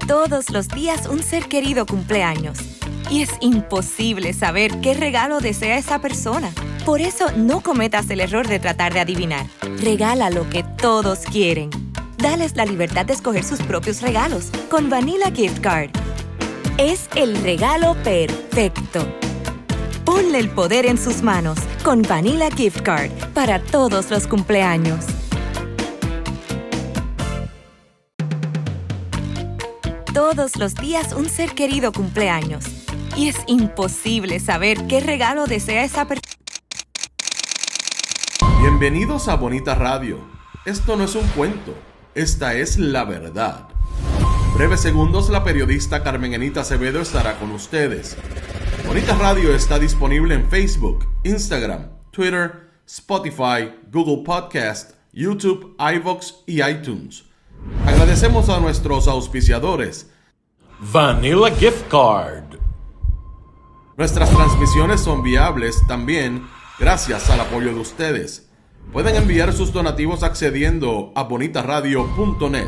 Todos los días un ser querido cumpleaños. Y es imposible saber qué regalo desea esa persona. Por eso no cometas el error de tratar de adivinar. Regala lo que todos quieren. Dales la libertad de escoger sus propios regalos con Vanilla Gift Card. Es el regalo perfecto. Ponle el poder en sus manos con Vanilla Gift Card para todos los cumpleaños. Todos los días un ser querido cumpleaños. Y es imposible saber qué regalo desea esa persona. Bienvenidos a Bonita Radio. Esto no es un cuento, esta es la verdad. En breves segundos, la periodista Carmen Enita Acevedo estará con ustedes. Bonita Radio está disponible en Facebook, Instagram, Twitter, Spotify, Google Podcast, YouTube, iVoox y iTunes. Agradecemos a nuestros auspiciadores. Vanilla Gift Card. Nuestras transmisiones son viables también gracias al apoyo de ustedes. Pueden enviar sus donativos accediendo a bonitaradio.net.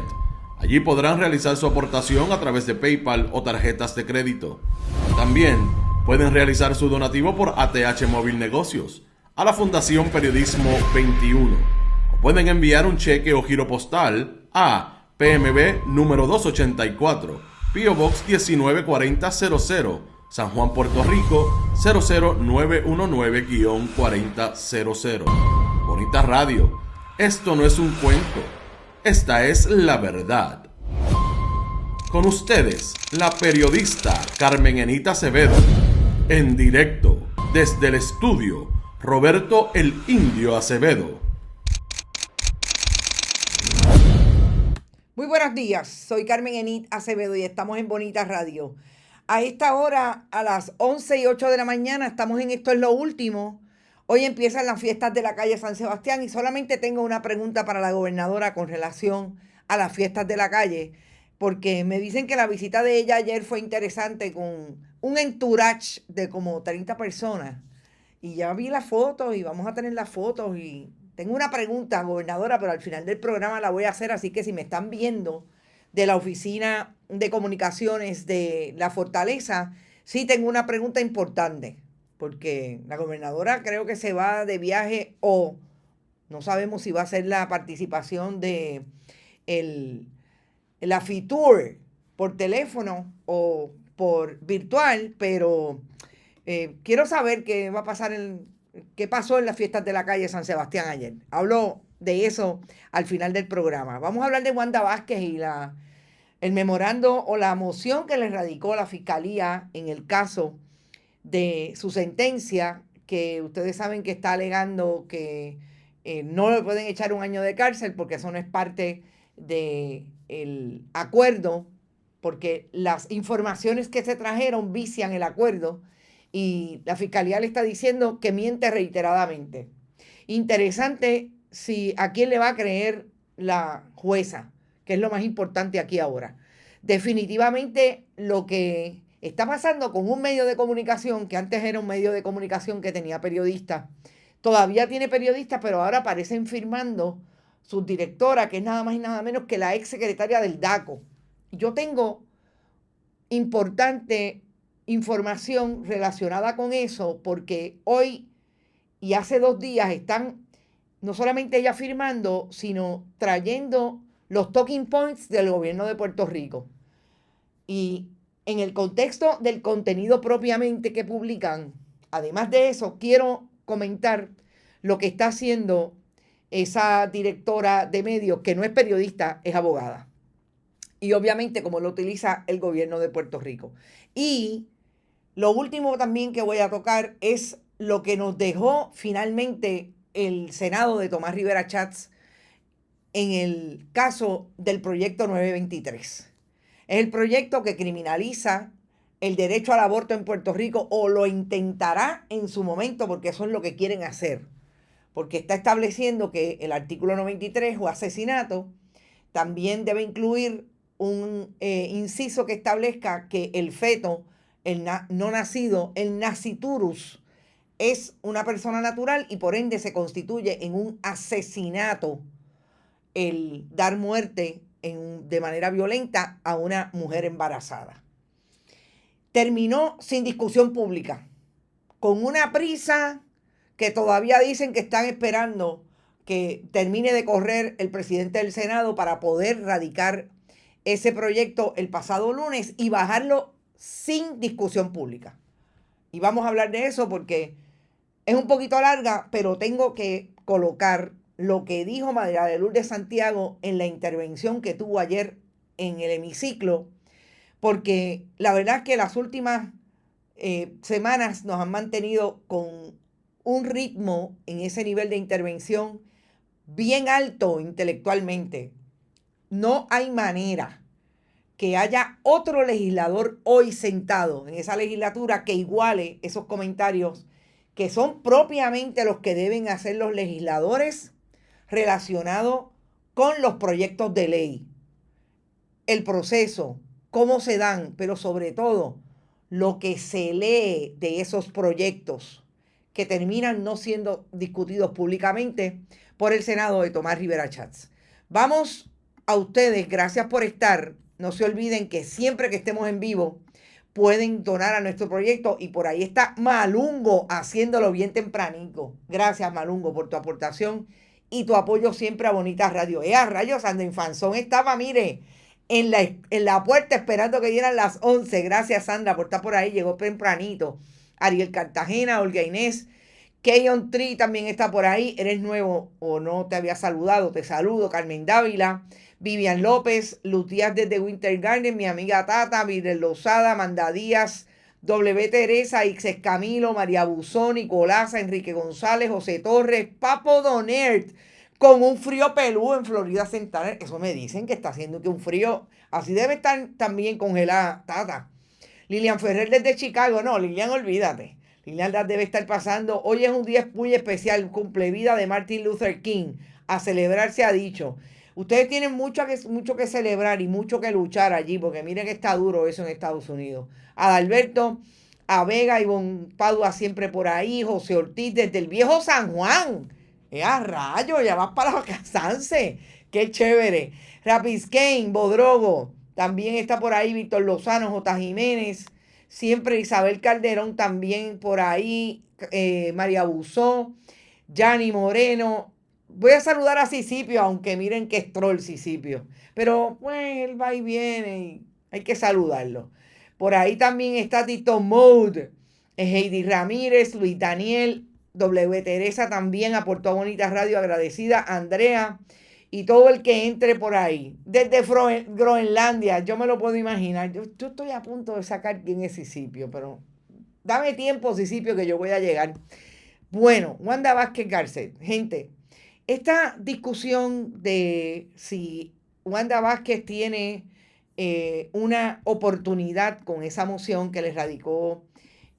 Allí podrán realizar su aportación a través de PayPal o tarjetas de crédito. También pueden realizar su donativo por ATH Móvil Negocios a la Fundación Periodismo 21. O pueden enviar un cheque o giro postal a PMB número 284, P.O. Box 194000, San Juan, Puerto Rico 00919-4000. Bonita Radio, esto no es un cuento, esta es la verdad. Con ustedes, la periodista Carmen Enita Acevedo, en directo desde el estudio Roberto el Indio Acevedo. Muy buenos días, soy Carmen Enit Acevedo y estamos en Bonita Radio. A esta hora, a las 11:08 de la mañana, estamos en Esto es lo Último. Hoy empiezan las fiestas de la calle San Sebastián y solamente tengo una pregunta para la gobernadora con relación a las fiestas de la calle, porque me dicen que la visita de ella ayer fue interesante con un entourage de como 30 personas. Y ya vi las fotos y vamos a tener las fotos y tengo una pregunta, gobernadora, pero al final del programa la voy a hacer, así que si me están viendo de la Oficina de Comunicaciones de la Fortaleza, sí tengo una pregunta importante, porque la gobernadora creo que se va de viaje o no sabemos si va a ser la participación de la FITUR por teléfono o por virtual, pero quiero saber qué va a pasar qué pasó en las fiestas de la calle San Sebastián ayer. Hablo de eso al final del programa. Vamos a hablar de Wanda Vázquez y el memorando o la moción que le radicó la Fiscalía en el caso de su sentencia, que ustedes saben que está alegando que no le pueden echar 1 año de cárcel porque eso no es parte del acuerdo, porque las informaciones que se trajeron vician el acuerdo y la Fiscalía le está diciendo que miente reiteradamente. Interesante si a quién le va a creer la jueza, que es lo más importante aquí ahora. Definitivamente lo que está pasando con un medio de comunicación, que antes era un medio de comunicación que tenía periodistas, todavía tiene periodistas, pero ahora aparecen firmando su directora, que es nada más y nada menos que la ex secretaria del DACO. Yo tengo importante información relacionada con eso, porque hoy y hace 2 días están no solamente ella firmando, sino trayendo los talking points del gobierno de Puerto Rico. Y en el contexto del contenido propiamente que publican, además de eso, quiero comentar lo que está haciendo esa directora de medios, que no es periodista, es abogada. Y obviamente como lo utiliza el gobierno de Puerto Rico. Y lo último también que voy a tocar es lo que nos dejó finalmente el Senado de Tomás Rivera Chats en el caso del proyecto 923. Es el proyecto que criminaliza el derecho al aborto en Puerto Rico, o lo intentará en su momento, porque eso es lo que quieren hacer. Porque está estableciendo que el artículo 93 o asesinato también debe incluir un inciso que establezca que el feto, no nacido, el nasciturus, es una persona natural y por ende se constituye en un asesinato el dar muerte de manera violenta a una mujer embarazada. Terminó sin discusión pública, con una prisa que todavía dicen que están esperando que termine de correr el presidente del Senado para poder radicar ese proyecto el pasado lunes y bajarlo sin discusión pública. Y vamos a hablar de eso porque es un poquito larga, pero tengo que colocar lo que dijo María de Lourdes Santiago en la intervención que tuvo ayer en el hemiciclo, porque la verdad es que las últimas semanas nos han mantenido con un ritmo en ese nivel de intervención bien alto intelectualmente. No hay manera que haya otro legislador hoy sentado en esa legislatura que iguale esos comentarios que son propiamente los que deben hacer los legisladores relacionados con los proyectos de ley. El proceso, cómo se dan, pero sobre todo lo que se lee de esos proyectos que terminan no siendo discutidos públicamente por el Senado de Tomás Rivera Schatz. Vamos a ustedes, gracias por estar. No se olviden que siempre que estemos en vivo pueden donar a nuestro proyecto y por ahí está Malungo haciéndolo bien tempranito. Gracias, Malungo, por tu aportación y tu apoyo siempre a Bonita Radio. A rayos, Sandra Infanzón estaba, mire, en la puerta esperando que dieran las 11. Gracias, Sandra, por estar por ahí. Llegó tempranito. Ariel Cartagena, Olga Inés, Keyon Tree también está por ahí. Eres nuevo o no te había saludado. Te saludo. Carmen Dávila, Vivian López, Luz Díaz desde Winter Garden, mi amiga Tata, Virel Lozada, Amanda Díaz, W. Teresa, Ixes Camilo, María Buzón, Nicolasa, Enrique González, José Torres, Papo Donert, con un frío peludo en Florida Central. Eso me dicen que está haciendo que un frío, así debe estar también congelada Tata. Lilian Ferrer desde Chicago. No, Lilian, olvídate. Lilian debe estar pasando. Hoy es un día muy especial, cumplevida de Martin Luther King. A celebrar se ha dicho. Ustedes tienen mucho que celebrar y mucho que luchar allí, porque miren que está duro eso en Estados Unidos. Adalberto, a Vega, Ivonne Padua siempre por ahí, José Ortiz desde el viejo San Juan. ¡A rayo! Ya vas para Casanse. ¡Qué chévere! Rapis Kane, Bodrogo. También está por ahí Víctor Lozano, J. Jiménez, siempre Isabel Calderón también por ahí, María Buzó, Yanni Moreno. Voy a saludar a Sicipio, aunque miren que es troll Sicipio. Pero pues él va y viene y hay que saludarlo. Por ahí también está Tito Mode, Heidi Ramírez, Luis Daniel, W. Teresa también aportó a Bonita Radio, agradecida, Andrea. Y todo el que entre por ahí, desde Groenlandia, yo me lo puedo imaginar. Yo estoy a punto de sacar quién es Sicipio, pero dame tiempo, Sicipio, que yo voy a llegar. Bueno, Wanda Vázquez Garcet. Gente, esta discusión de si Wanda Vázquez tiene una oportunidad con esa moción que le radicó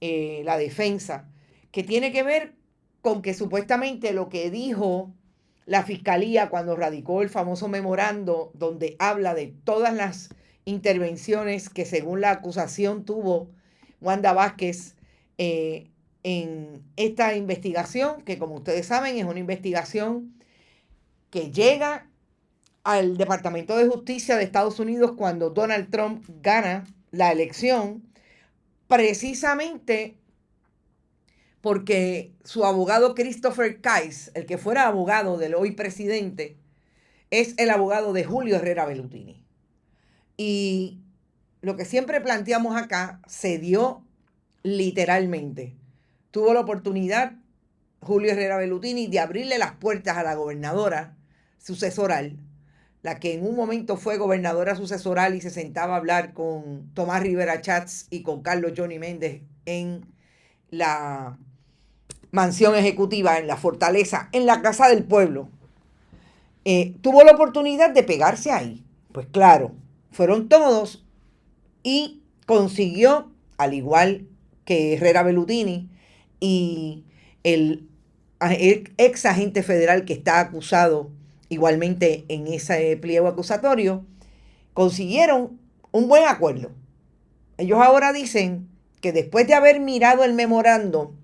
la defensa, que tiene que ver con que supuestamente lo que dijo la fiscalía cuando radicó el famoso memorando donde habla de todas las intervenciones que según la acusación tuvo Wanda Vázquez en esta investigación, que como ustedes saben es una investigación que llega al Departamento de Justicia de Estados Unidos cuando Donald Trump gana la elección, precisamente porque su abogado Christopher Kais, el que fuera abogado del hoy presidente, es el abogado de Julio Herrera Bellutini. Y lo que siempre planteamos acá se dio literalmente. Tuvo la oportunidad Julio Herrera Bellutini de abrirle las puertas a la gobernadora sucesoral, la que en un momento fue gobernadora sucesoral y se sentaba a hablar con Tomás Rivera Schatz y con Carlos Johnny Méndez en la mansión ejecutiva, en la fortaleza, en la casa del pueblo. Tuvo la oportunidad de pegarse ahí. Pues claro, fueron todos y consiguió, al igual que Herrera Bellutini y el ex agente federal que está acusado igualmente en ese pliego acusatorio, consiguieron un buen acuerdo. Ellos ahora dicen que después de haber mirado el memorando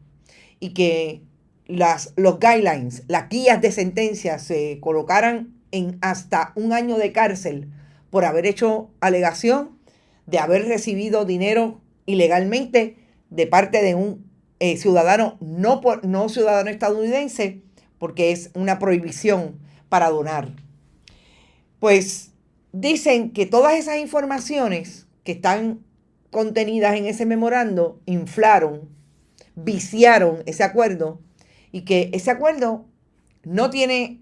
y que los guidelines, las guías de sentencia se colocaran en hasta 1 año de cárcel por haber hecho alegación de haber recibido dinero ilegalmente de parte de un ciudadano, no ciudadano estadounidense, porque es una prohibición para donar. Pues dicen que todas esas informaciones que están contenidas en ese memorando inflaron, viciaron ese acuerdo y que ese acuerdo no tiene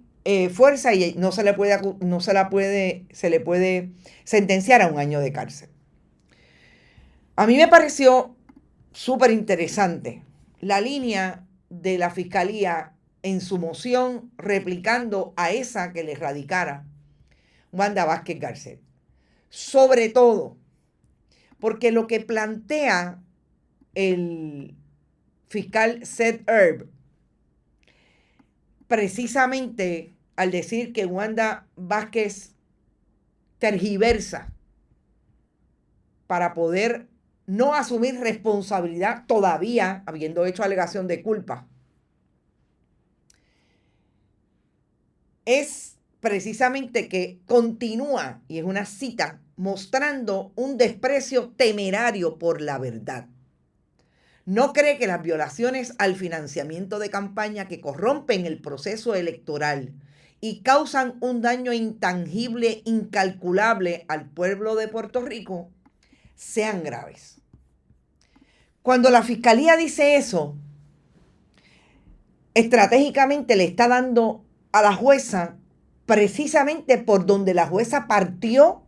fuerza y se le puede sentenciar a 1 año de cárcel. A mí me pareció súper interesante la línea de la Fiscalía en su moción replicando a esa que le radicara Wanda Vázquez Garcet. Sobre todo porque lo que plantea el fiscal Seth Erb, precisamente al decir que Wanda Vázquez tergiversa para poder no asumir responsabilidad todavía, habiendo hecho alegación de culpa, es precisamente que continúa, y es una cita, mostrando un desprecio temerario por la verdad. No cree que las violaciones al financiamiento de campaña que corrompen el proceso electoral y causan un daño intangible, incalculable al pueblo de Puerto Rico sean graves. Cuando la Fiscalía dice eso, estratégicamente le está dando a la jueza precisamente por donde la jueza partió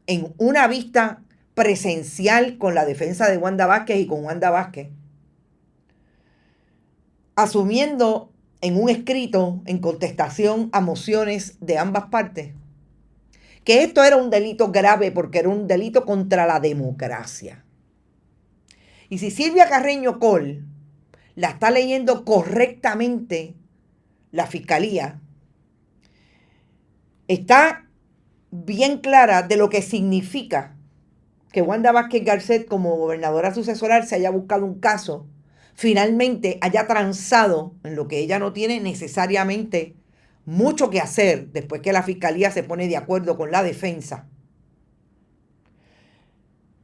en una vista presencial con la defensa de Wanda Vázquez y con Wanda Vázquez, asumiendo en un escrito en contestación a mociones de ambas partes que esto era un delito grave porque era un delito contra la democracia. Y si Silvia Carreño Coll la está leyendo correctamente la Fiscalía, está bien clara de lo que significa que Wanda Vázquez Garcet, como gobernadora sucesoral, se haya buscado un caso, finalmente haya transado en lo que ella no tiene necesariamente mucho que hacer después que la Fiscalía se pone de acuerdo con la defensa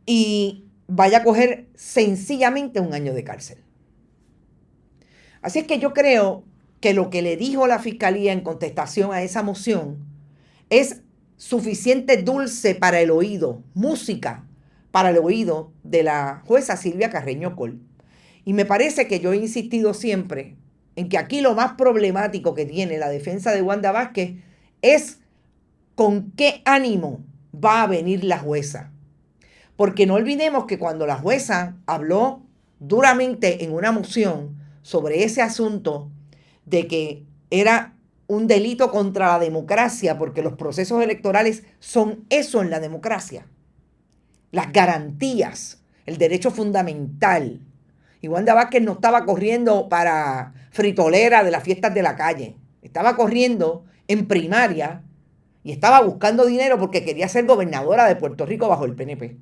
y vaya a coger sencillamente 1 año de cárcel. Así es que yo creo que lo que le dijo la Fiscalía en contestación a esa moción es suficiente dulce para el oído, música para el oído de la jueza Silvia Carreño Coll. Y me parece que yo he insistido siempre en que aquí lo más problemático que tiene la defensa de Wanda Vázquez es con qué ánimo va a venir la jueza. Porque no olvidemos que cuando la jueza habló duramente en una moción sobre ese asunto de que era un delito contra la democracia, porque los procesos electorales son eso en la democracia, las garantías, el derecho fundamental. Y Wanda Vázquez no estaba corriendo para fritolera de las fiestas de la calle, estaba corriendo en primaria y estaba buscando dinero porque quería ser gobernadora de Puerto Rico bajo el PNP.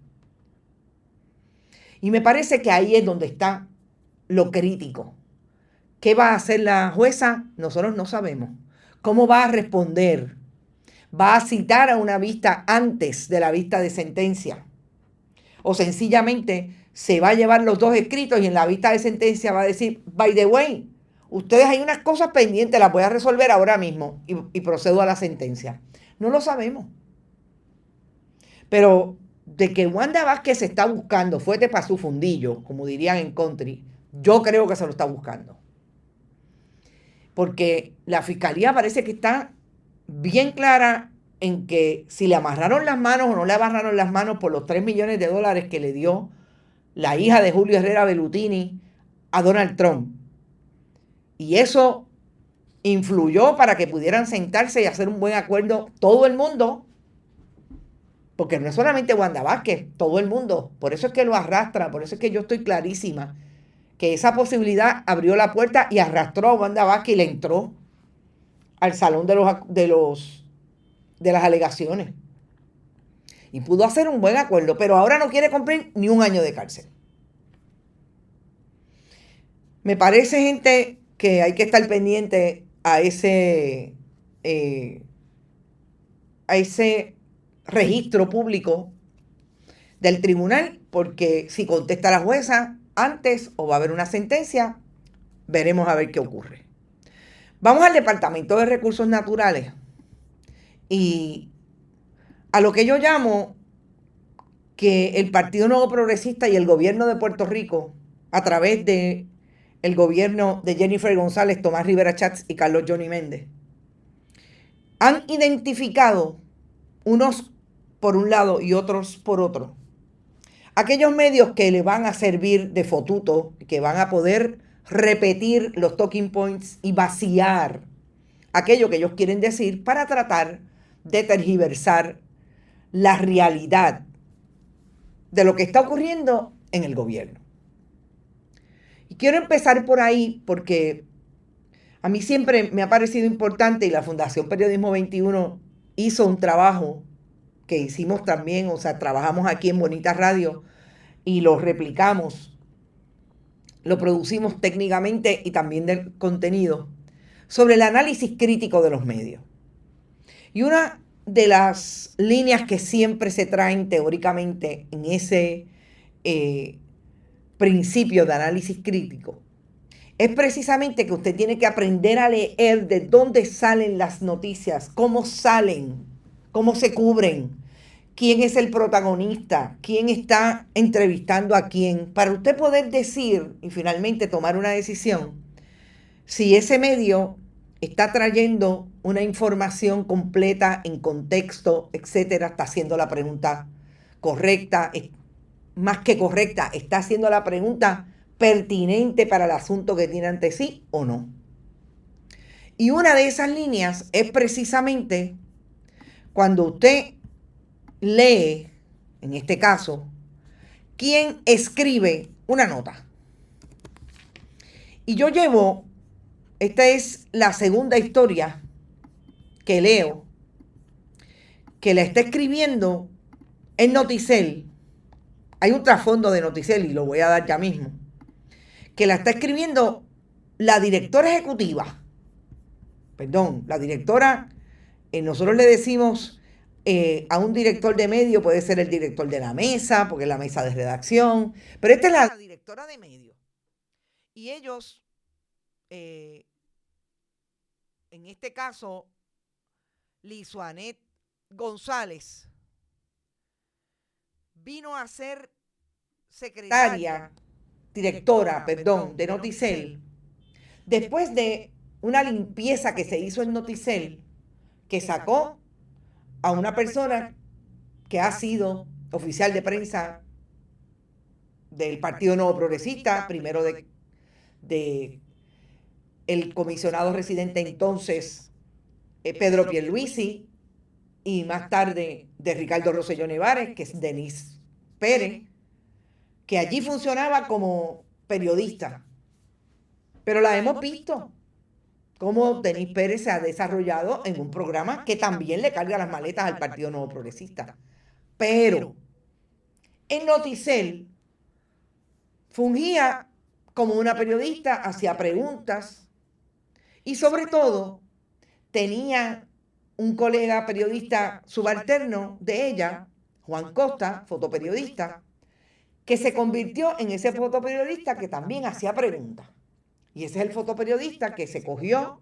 Y me parece que ahí es donde está lo crítico. ¿Qué va a hacer la jueza? Nosotros no sabemos. ¿Cómo va a responder? ¿Va a citar a una vista antes de la vista de sentencia? O sencillamente se va a llevar los dos escritos y en la vista de sentencia va a decir, by the way, ustedes hay unas cosas pendientes, las voy a resolver ahora mismo y procedo a la sentencia. No lo sabemos. Pero de que Wanda Vázquez se está buscando fuete para su fundillo, como dirían en country, yo creo que se lo está buscando. Porque la Fiscalía parece que está bien clara en que si le amarraron las manos o no le amarraron las manos por los $3 millones que le dio la hija de Julio Herrera Bellutini a Donald Trump. Y eso influyó para que pudieran sentarse y hacer un buen acuerdo todo el mundo. Porque no es solamente Wanda Vázquez, todo el mundo. Por eso es que lo arrastra, por eso es que yo estoy clarísima que esa posibilidad abrió la puerta y arrastró a Wanda Vázquez y le entró al salón de las alegaciones. Y pudo hacer un buen acuerdo, pero ahora no quiere cumplir ni 1 año de cárcel. Me parece, gente, que hay que estar pendiente a ese registro público del tribunal, porque si contesta la jueza antes o va a haber una sentencia, veremos a ver qué ocurre. Vamos al Departamento de Recursos Naturales y a lo que yo llamo que el Partido Nuevo Progresista y el gobierno de Puerto Rico, a través de el gobierno de Jennifer González, Tomás Rivera Chats y Carlos Johnny Méndez, han identificado, unos por un lado y otros por otro, aquellos medios que le van a servir de fotuto, que van a poder repetir los talking points y vaciar aquello que ellos quieren decir para tratar de tergiversar la realidad de lo que está ocurriendo en el gobierno. Y quiero empezar por ahí porque a mí siempre me ha parecido importante, y la Fundación Periodismo 21 hizo un trabajo que hicimos también, o sea, trabajamos aquí en Bonita Radio y lo replicamos, lo producimos técnicamente y también del contenido, sobre el análisis crítico de los medios. Y una de las líneas que siempre se traen teóricamente en ese principio de análisis crítico es precisamente que usted tiene que aprender a leer de dónde salen las noticias, cómo salen, cómo se cubren, quién es el protagonista, quién está entrevistando a quién, para usted poder decir y finalmente tomar una decisión si ese medio está trayendo una información completa, en contexto, etcétera, está haciendo la pregunta correcta, más que correcta, está haciendo la pregunta pertinente para el asunto que tiene ante sí o no. Y una de esas líneas es precisamente cuando usted lee, en este caso, quién escribe una nota. Y yo llevo, esta es la segunda historia que leo, que la está escribiendo en Noticel. Hay un trasfondo de Noticel y lo voy a dar ya mismo. Que la está escribiendo la directora ejecutiva. Perdón, la directora, nosotros le decimos a un director de medio, puede ser el director de la mesa, porque es la mesa de redacción, pero esta es la directora de medio. Y ellos, en este caso, Lizuanet González, vino a ser directora de Noticel, después de una limpieza que se hizo en Noticel, que sacó a una persona que ha sido oficial de prensa del Partido Nuevo Progresista, primero de el comisionado residente entonces Pedro Pierluisi, y más tarde de Ricardo Rosselló Nevares, que es Denise Pérez, que allí funcionaba como periodista. Pero la hemos visto cómo Denise Pérez se ha desarrollado en un programa que también le carga las maletas al Partido Nuevo Progresista. Pero en Noticel fungía como una periodista, hacía preguntas y sobre todo tenía un colega periodista subalterno de ella, Juan Costa, fotoperiodista, que se convirtió en ese fotoperiodista que también hacía preguntas. Y ese es el fotoperiodista que se cogió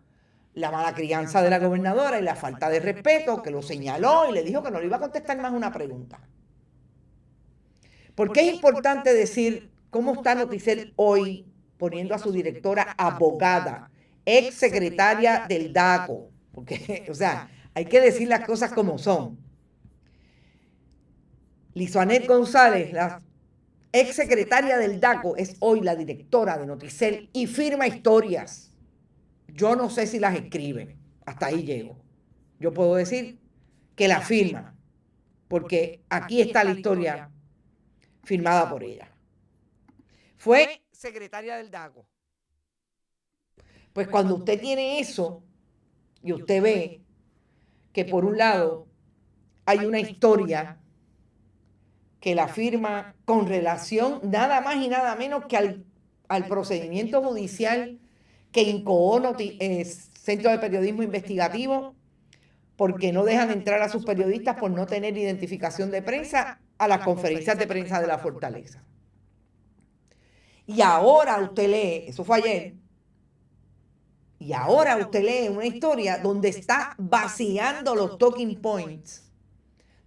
la mala crianza de la gobernadora y la falta de respeto, que lo señaló y le dijo que no le iba a contestar más una pregunta. ¿Por qué es importante decir cómo está Noticel hoy poniendo a su directora abogada, ex secretaria del DACO? Porque, o sea, hay que decir las cosas como son. Lizuanet González, la ex secretaria del DACO, es hoy la directora de Noticel y firma historias. Yo no sé si las escribe, hasta ahí llego. Yo puedo decir que la firma, porque aquí está la historia firmada por ella. Fue secretaria del DACO. Pues cuando usted tiene eso y usted ve que por un lado hay una historia que la firma con relación nada más y nada menos que al procedimiento judicial que incoó Centro de Periodismo Investigativo porque no dejan entrar a sus periodistas por no tener identificación de prensa a las conferencias de prensa de la Fortaleza. Y ahora usted lee, eso fue ayer, y ahora usted lee una historia donde está vaciando los talking points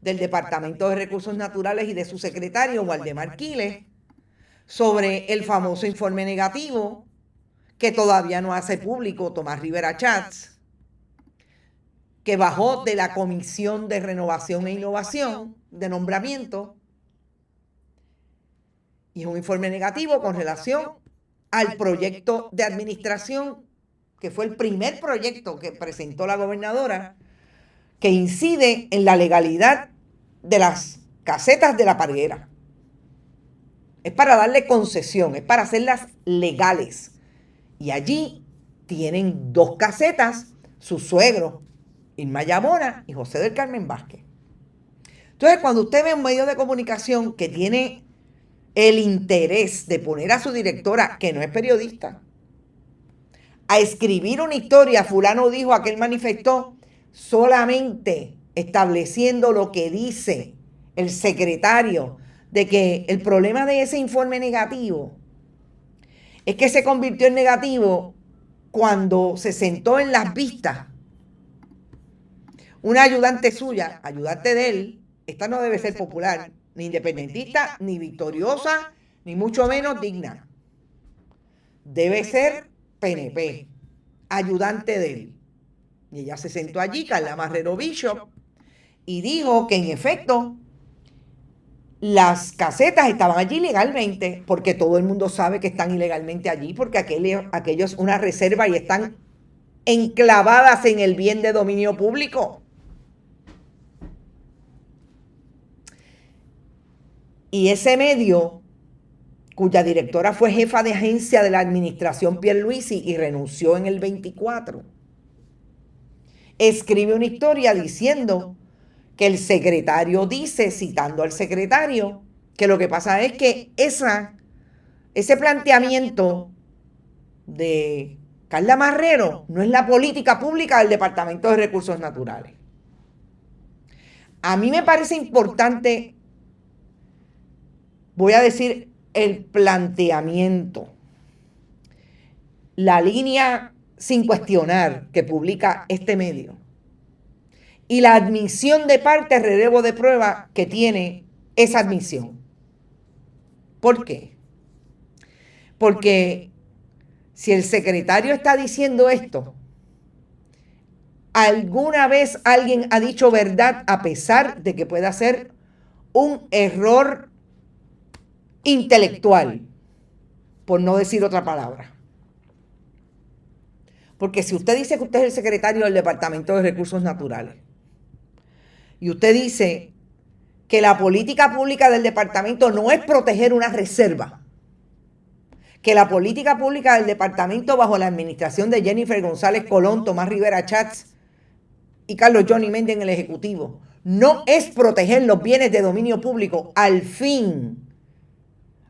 del Departamento de Recursos Naturales y de su secretario, Waldemar Quiles, sobre el famoso informe negativo que todavía no hace público Tomás Rivera Schatz, que bajó de la Comisión de Renovación e Innovación de nombramiento, y es un informe negativo con relación al proyecto de administración, que fue el primer proyecto que presentó la gobernadora, que incide en la legalidad de las casetas de la Parguera. Es para darle concesión, es para hacerlas legales. Y allí tienen 2 casetas, su suegro, Irma Yamona, y José del Carmen Vázquez. Entonces, cuando usted ve un medio de comunicación que tiene el interés de poner a su directora, que no es periodista, a escribir una historia, fulano dijo, aquel manifestó, solamente estableciendo lo que dice el secretario, de que el problema de ese informe negativo es que se convirtió en negativo cuando se sentó en las vistas una ayudante suya, ayudante de él. Esta no debe ser popular, ni independentista, ni victoriosa, ni mucho menos digna. Debe ser PNP, ayudante de él. Y ella se sentó allí, Carla Marrero Bishop, y dijo que en efecto las casetas estaban allí legalmente, porque todo el mundo sabe que están ilegalmente allí, porque aquello es una reserva y están enclavadas en el bien de dominio público. Y ese medio, cuya directora fue jefa de agencia de la administración Pierluisi y renunció en el 24, escribe una historia diciendo que el secretario dice, citando al secretario, que lo que pasa es que ese planteamiento de Carla Marrero no es la política pública del Departamento de Recursos Naturales. A mí me parece importante, voy a decir, el planteamiento, la línea sin cuestionar que publica este medio y la admisión de parte, relevo de prueba que tiene esa admisión. ¿Por qué? Porque si el secretario está diciendo esto, ¿alguna vez alguien ha dicho verdad a pesar de que pueda ser un error intelectual, por no decir otra palabra? Porque si usted dice que usted es el secretario del Departamento de Recursos Naturales y usted dice que la política pública del departamento no es proteger una reserva, que la política pública del departamento bajo la administración de Jennifer González Colón, Tomás Rivera Schatz y Carlos Johnny Méndez en el Ejecutivo no es proteger los bienes de dominio público, al fin,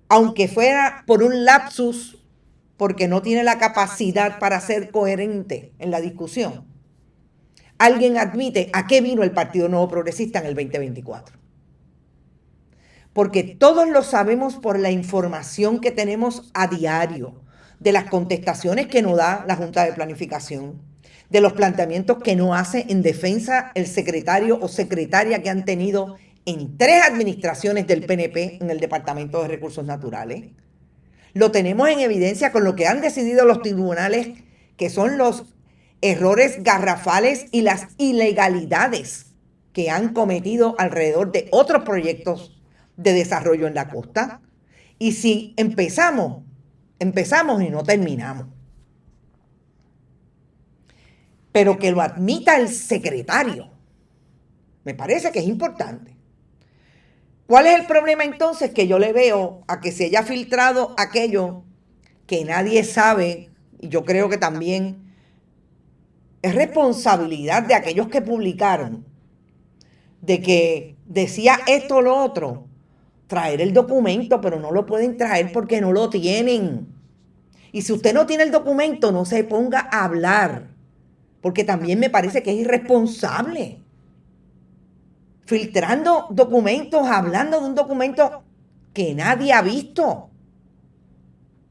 aunque fuera por un lapsus, porque no tiene la capacidad para ser coherente en la discusión, alguien admite a qué vino el Partido Nuevo Progresista en el 2024. Porque todos lo sabemos por la información que tenemos a diario, de las contestaciones que nos da la Junta de Planificación, de los planteamientos que nos hace en defensa el secretario o secretaria que han tenido en 3 administraciones del PNP en el Departamento de Recursos Naturales. Lo tenemos en evidencia con lo que han decidido los tribunales, que son los errores garrafales y las ilegalidades que han cometido alrededor de otros proyectos de desarrollo en la costa. Y si empezamos y no terminamos. Pero que lo admita el secretario, me parece que es importante. ¿Cuál es el problema entonces que yo le veo a que se haya filtrado aquello que nadie sabe? Y yo creo que también es responsabilidad de aquellos que publicaron, de que decía esto o lo otro, traer el documento, pero no lo pueden traer porque no lo tienen. Y si usted no tiene el documento, no se ponga a hablar, porque también me parece que es irresponsable. Filtrando documentos, hablando de un documento que nadie ha visto.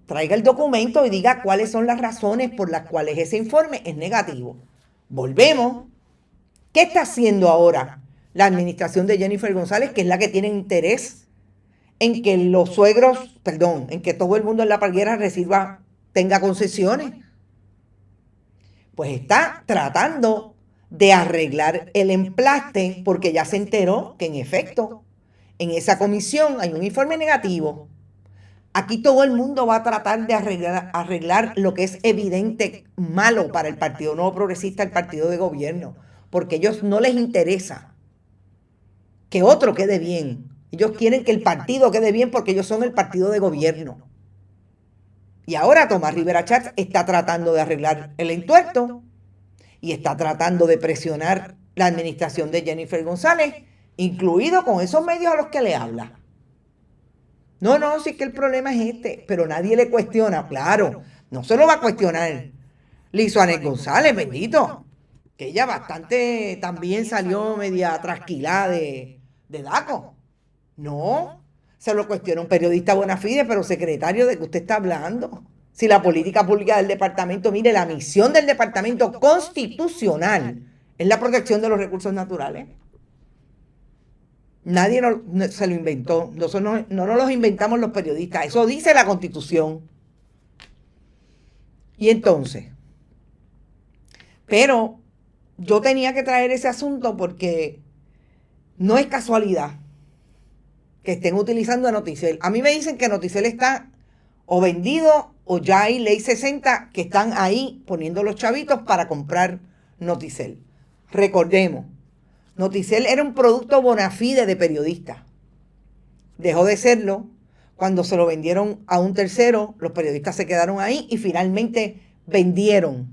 Traiga el documento y diga cuáles son las razones por las cuales ese informe es negativo. Volvemos. ¿Qué está haciendo ahora la administración de Jennifer González, que es la que tiene interés en que los suegros, en que todo el mundo en La Parguera tenga concesiones? Pues está tratando de arreglar el emplaste porque ya se enteró que en efecto en esa comisión hay un informe negativo. Aquí todo el mundo va a tratar de arreglar lo que es evidente malo para el Partido Nuevo Progresista, el partido de gobierno, porque a ellos no les interesa que otro quede bien. Ellos quieren que el partido quede bien porque ellos son el partido de gobierno. Y ahora Tomás Rivera Schatz está tratando de arreglar el entuerto y está tratando de presionar la administración de Jennifer González, incluido con esos medios a los que le habla. No, sí que el problema es pero nadie le cuestiona, claro, no se lo va a cuestionar Liz Anet González, bendito, que ella bastante también salió media trasquilada de DACO. No, se lo cuestiona un periodista bona fide, pero secretario, ¿de qué usted está hablando? Si la política pública del departamento, mire, la misión del departamento constitucional es la protección de los recursos naturales. Nadie se lo inventó. Nosotros no nos los inventamos los periodistas. Eso dice la Constitución. Y entonces, pero yo tenía que traer ese asunto porque no es casualidad que estén utilizando a Noticel. A mí me dicen que Noticel está o vendido o ya hay ley 60 que están ahí poniendo los chavitos para comprar Noticel. Recordemos, Noticel era un producto bona fide de periodistas. Dejó de serlo cuando se lo vendieron a un tercero, los periodistas se quedaron ahí y finalmente vendieron.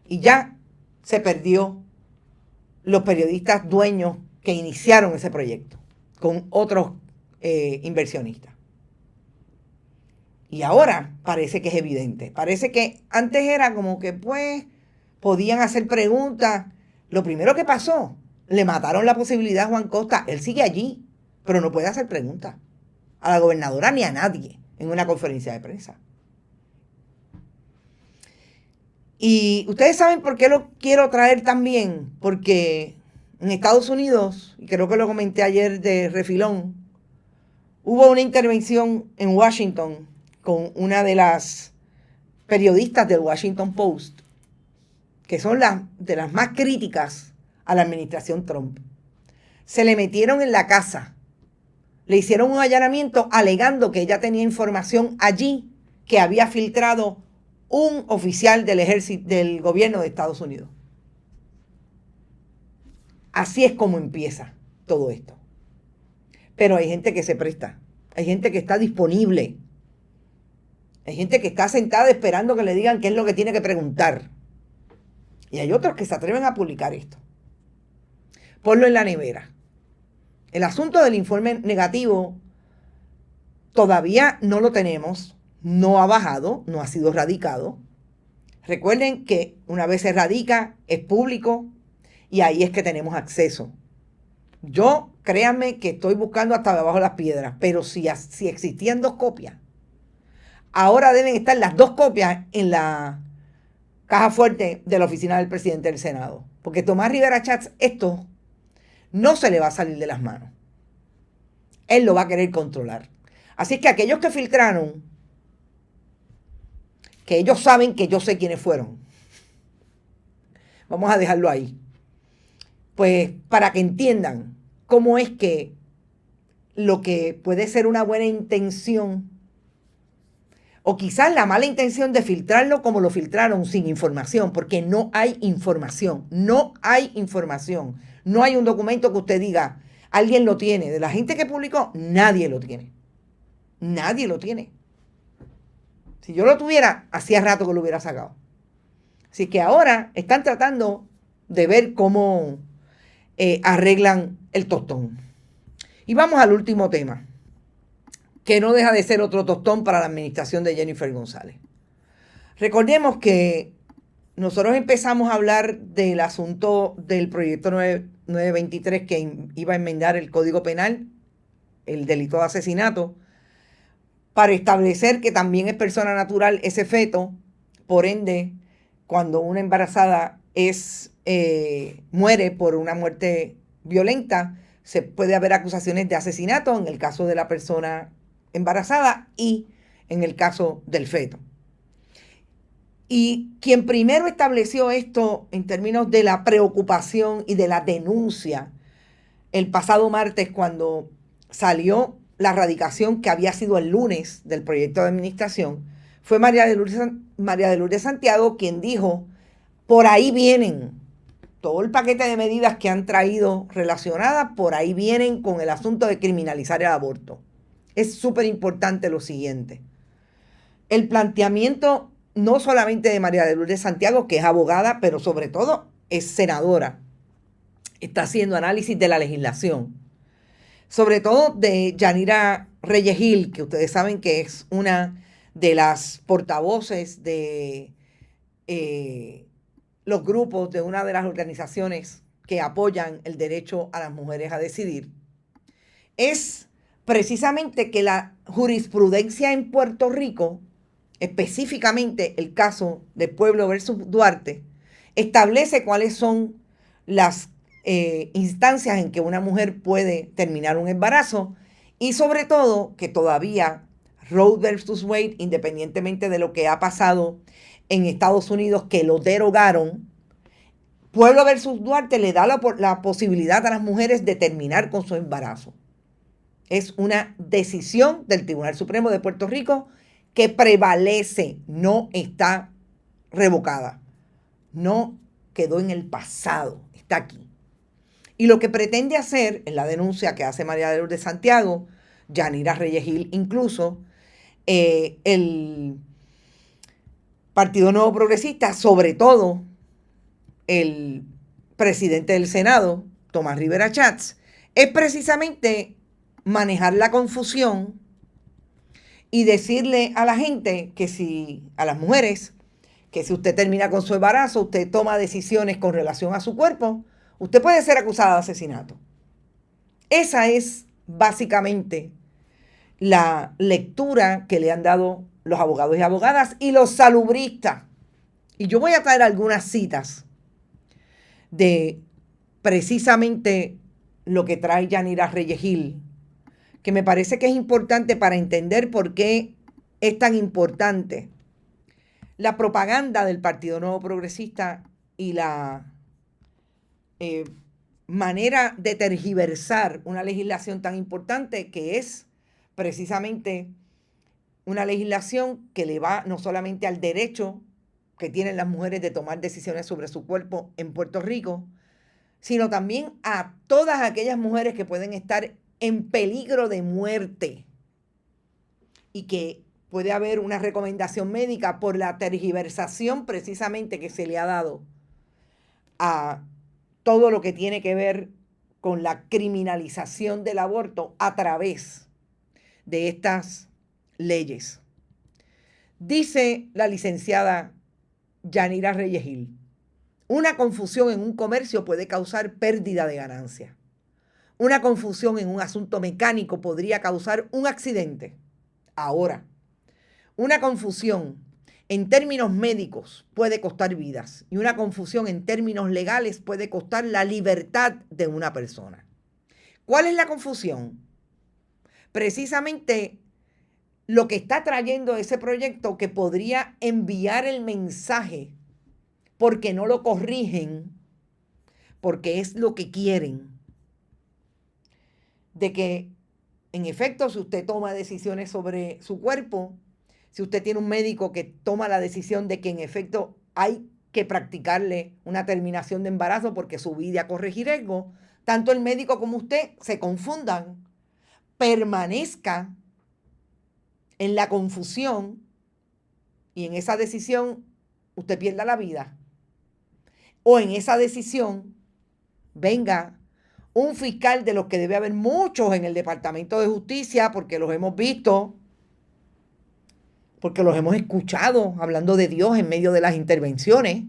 Y ya se perdió los periodistas dueños que iniciaron ese proyecto con otros inversionistas. Y ahora parece que es evidente. Parece que antes era como que pues podían hacer preguntas. Lo primero que pasó, le mataron la posibilidad a Juan Costa. Él sigue allí, pero no puede hacer preguntas a la gobernadora ni a nadie en una conferencia de prensa. Y ustedes saben por qué lo quiero traer también, porque en Estados Unidos, y creo que lo comenté ayer de refilón, hubo una intervención en Washington con una de las periodistas del Washington Post, que son de las más críticas a la administración Trump. Se le metieron en la casa, le hicieron un allanamiento alegando que ella tenía información allí que había filtrado un oficial del ejército del gobierno de Estados Unidos. Así es como empieza todo esto. Pero hay gente que se presta, hay gente que está disponible, hay gente que está sentada esperando que le digan qué es lo que tiene que preguntar. Y hay otros que se atreven a publicar esto. Ponlo en la nevera. El asunto del informe negativo todavía no lo tenemos, no ha bajado, no ha sido radicado. Recuerden que una vez se radica, es público y ahí es que tenemos acceso. Yo, créanme que estoy buscando hasta debajo de las piedras, pero si existían 2 copias, ahora deben estar las 2 copias en la caja fuerte de la oficina del presidente del Senado. Porque Tomás Rivera Schatz, esto no se le va a salir de las manos. Él lo va a querer controlar. Así es que aquellos que filtraron, que ellos saben que yo sé quiénes fueron. Vamos a dejarlo ahí. Pues para que entiendan cómo es que lo que puede ser una buena intención, o quizás la mala intención de filtrarlo como lo filtraron sin información, porque no hay información, no hay información. No hay un documento que usted diga, alguien lo tiene. De la gente que publicó, nadie lo tiene. Nadie lo tiene. Si yo lo tuviera, hacía rato que lo hubiera sacado. Así que ahora están tratando de ver cómo arreglan el tostón. Y vamos al último tema, que no deja de ser otro tostón para la administración de Jennifer González. Recordemos que nosotros empezamos a hablar del asunto del proyecto 923 que iba a enmendar el Código Penal, el delito de asesinato, para establecer que también es persona natural ese feto. Por ende, cuando una embarazada muere por una muerte violenta, se puede haber acusaciones de asesinato en el caso de la persona embarazada y en el caso del feto. Y quien primero estableció esto en términos de la preocupación y de la denuncia el pasado martes, cuando salió la radicación que había sido el lunes del proyecto de administración, fue María de Lourdes Santiago, quien dijo: por ahí vienen todo el paquete de medidas que han traído relacionadas, por ahí vienen con el asunto de criminalizar el aborto. Es súper importante lo siguiente: el planteamiento no solamente de María de Lourdes Santiago, que es abogada, pero sobre todo es senadora, está haciendo análisis de la legislación, sobre todo de Yanira Reyes Gil, que ustedes saben que es una de las portavoces de los grupos de una de las organizaciones que apoyan el derecho a las mujeres a decidir. Es precisamente que la jurisprudencia en Puerto Rico, específicamente el caso de Pueblo versus Duarte, establece cuáles son las instancias en que una mujer puede terminar un embarazo, y sobre todo que todavía Roe versus Wade, independientemente de lo que ha pasado en Estados Unidos, que lo derogaron, Pueblo versus Duarte le da la posibilidad a las mujeres de terminar con su embarazo. Es una decisión del Tribunal Supremo de Puerto Rico que prevalece, no está revocada, no quedó en el pasado, está aquí. Y lo que pretende hacer en la denuncia que hace María de Lourdes Santiago, Yanira Reyes Gil incluso, el Partido Nuevo Progresista, sobre todo el presidente del Senado, Tomás Rivera Schatz, es precisamente manejar la confusión y decirle a la gente a las mujeres, que si usted termina con su embarazo, usted toma decisiones con relación a su cuerpo, usted puede ser acusada de asesinato. Esa es básicamente la lectura que le han dado los abogados y abogadas y los salubristas. Y yo voy a traer algunas citas de precisamente lo que trae Yanira Reyes Gil, que me parece que es importante para entender por qué es tan importante la propaganda del Partido Nuevo Progresista y la manera de tergiversar una legislación tan importante, que es precisamente una legislación que le va no solamente al derecho que tienen las mujeres de tomar decisiones sobre su cuerpo en Puerto Rico, sino también a todas aquellas mujeres que pueden estar en peligro de muerte y que puede haber una recomendación médica por la tergiversación precisamente que se le ha dado a todo lo que tiene que ver con la criminalización del aborto a través de estas leyes. Dice la licenciada Yanira Reyes Gil: una confusión en un comercio puede causar pérdida de ganancia. Una confusión en un asunto mecánico podría causar un accidente. Ahora, una confusión en términos médicos puede costar vidas y una confusión en términos legales puede costar la libertad de una persona. ¿Cuál es la confusión? Precisamente lo que está trayendo ese proyecto, que podría enviar el mensaje porque no lo corrigen, porque es lo que quieren, de que en efecto, si usted toma decisiones sobre su cuerpo, si usted tiene un médico que toma la decisión de que en efecto hay que practicarle una terminación de embarazo porque su vida corre riesgo, tanto el médico como usted se confundan, permanezca en la confusión y en esa decisión usted pierda la vida. O en esa decisión venga un fiscal, de los que debe haber muchos en el Departamento de Justicia, porque los hemos visto, porque los hemos escuchado hablando de Dios en medio de las intervenciones,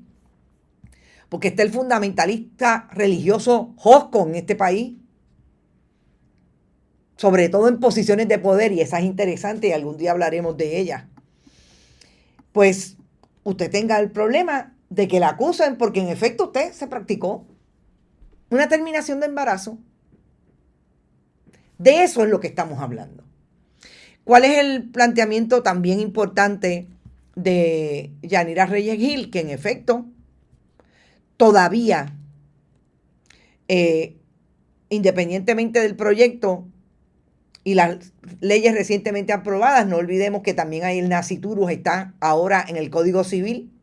porque está el fundamentalista religioso josco en este país, sobre todo en posiciones de poder, y esa es interesante y algún día hablaremos de ella. Pues usted tenga el problema de que la acusen porque en efecto usted se practicó una terminación de embarazo. De eso es lo que estamos hablando. ¿Cuál es el planteamiento también importante de Yanira Reyes Gil? Que en efecto todavía, independientemente del proyecto y las leyes recientemente aprobadas, no olvidemos que también hay el nasciturus, está ahora en el Código Civil,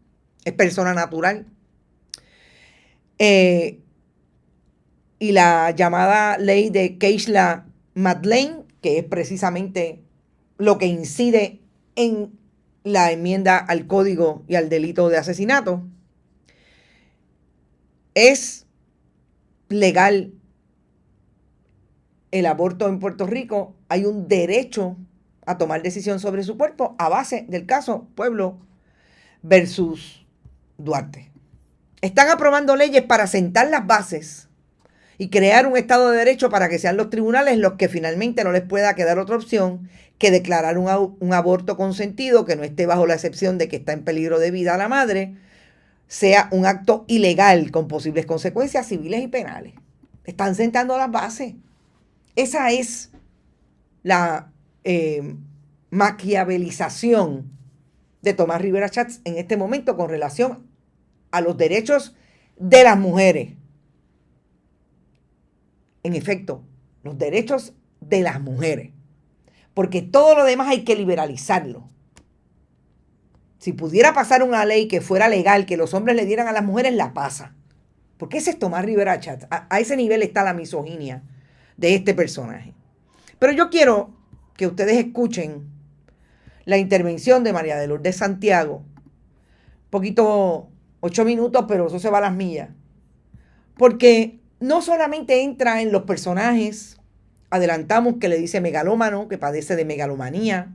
es persona natural. Y la llamada ley de Keisler-Madeleine, que es precisamente lo que incide en la enmienda al código y al delito de asesinato, es legal el aborto en Puerto Rico. Hay un derecho a tomar decisión sobre su cuerpo a base del caso Pueblo versus Duarte. Están aprobando leyes para sentar las bases y crear un Estado de Derecho para que sean los tribunales los que finalmente no les pueda quedar otra opción que declarar un aborto consentido que no esté bajo la excepción de que está en peligro de vida a la madre, sea un acto ilegal con posibles consecuencias civiles y penales. Están sentando las bases. Esa es la maquiavelización de Tomás Rivera Schatz en este momento con relación a los derechos de las mujeres. En efecto, los derechos de las mujeres. Porque todo lo demás hay que liberalizarlo. Si pudiera pasar una ley que fuera legal, que los hombres le dieran a las mujeres, la pasa. Porque ese es Tomás Rivera Schatz. A ese nivel está la misoginia de este personaje. Pero yo quiero que ustedes escuchen la intervención de María de Lourdes Santiago. Poquito, 8 minutos, pero eso se va a las millas. Porque no solamente entra en los personajes, adelantamos que le dice megalómano, que padece de megalomanía,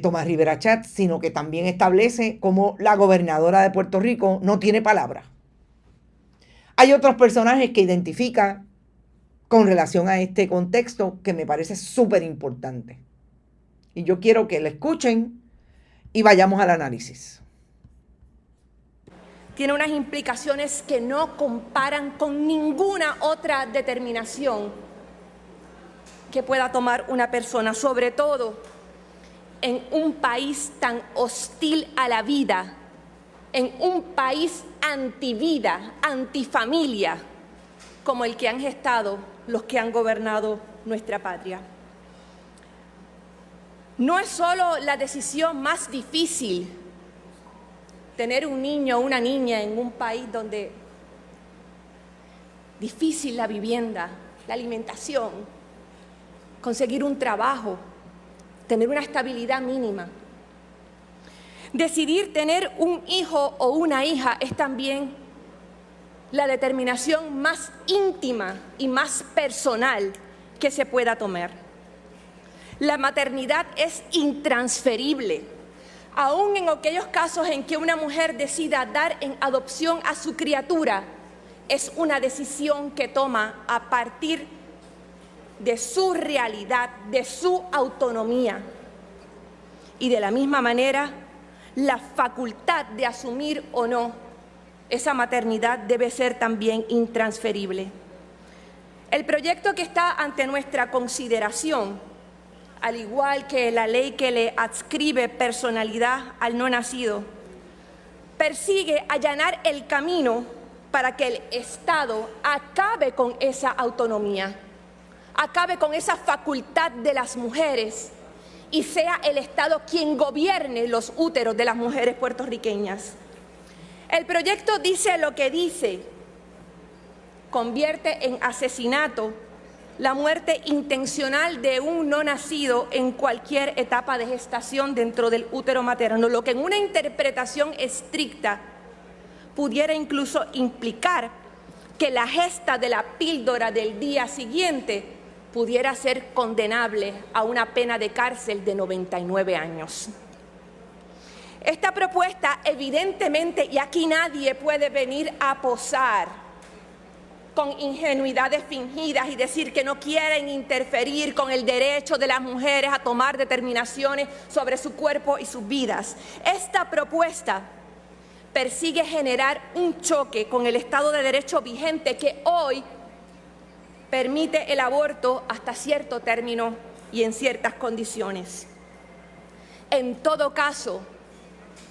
Tomás Rivera Schatz, sino que también establece cómo la gobernadora de Puerto Rico no tiene palabra. Hay otros personajes que identifica con relación a este contexto que me parece súper importante. Y yo quiero que lo escuchen y vayamos al análisis. Tiene unas implicaciones que no comparan con ninguna otra determinación que pueda tomar una persona, sobre todo en un país tan hostil a la vida, en un país antivida, antifamilia, como el que han gestado los que han gobernado nuestra patria. No es solo la decisión más difícil tener un niño o una niña en un país donde difícil la vivienda, la alimentación, conseguir un trabajo, tener una estabilidad mínima. Decidir tener un hijo o una hija es también la determinación más íntima y más personal que se pueda tomar. La maternidad es intransferible, aún en aquellos casos en que una mujer decida dar en adopción a su criatura, es una decisión que toma a partir de su realidad, de su autonomía. Y de la misma manera, la facultad de asumir o no esa maternidad debe ser también intransferible. El proyecto que está ante nuestra consideración, al igual que la ley que le adscribe personalidad al no nacido, persigue allanar el camino para que el Estado acabe con esa autonomía, acabe con esa facultad de las mujeres y sea el Estado quien gobierne los úteros de las mujeres puertorriqueñas. El proyecto dice lo que dice, convierte en asesinato la muerte intencional de un no nacido en cualquier etapa de gestación dentro del útero materno, lo que en una interpretación estricta pudiera incluso implicar que la gesta de la píldora del día siguiente pudiera ser condenable a una pena de cárcel de 99 años. Esta propuesta evidentemente, y aquí nadie puede venir a posar con ingenuidades fingidas y decir que no quieren interferir con el derecho de las mujeres a tomar determinaciones sobre su cuerpo y sus vidas. Esta propuesta persigue generar un choque con el Estado de Derecho vigente que hoy permite el aborto hasta cierto término y en ciertas condiciones. En todo caso,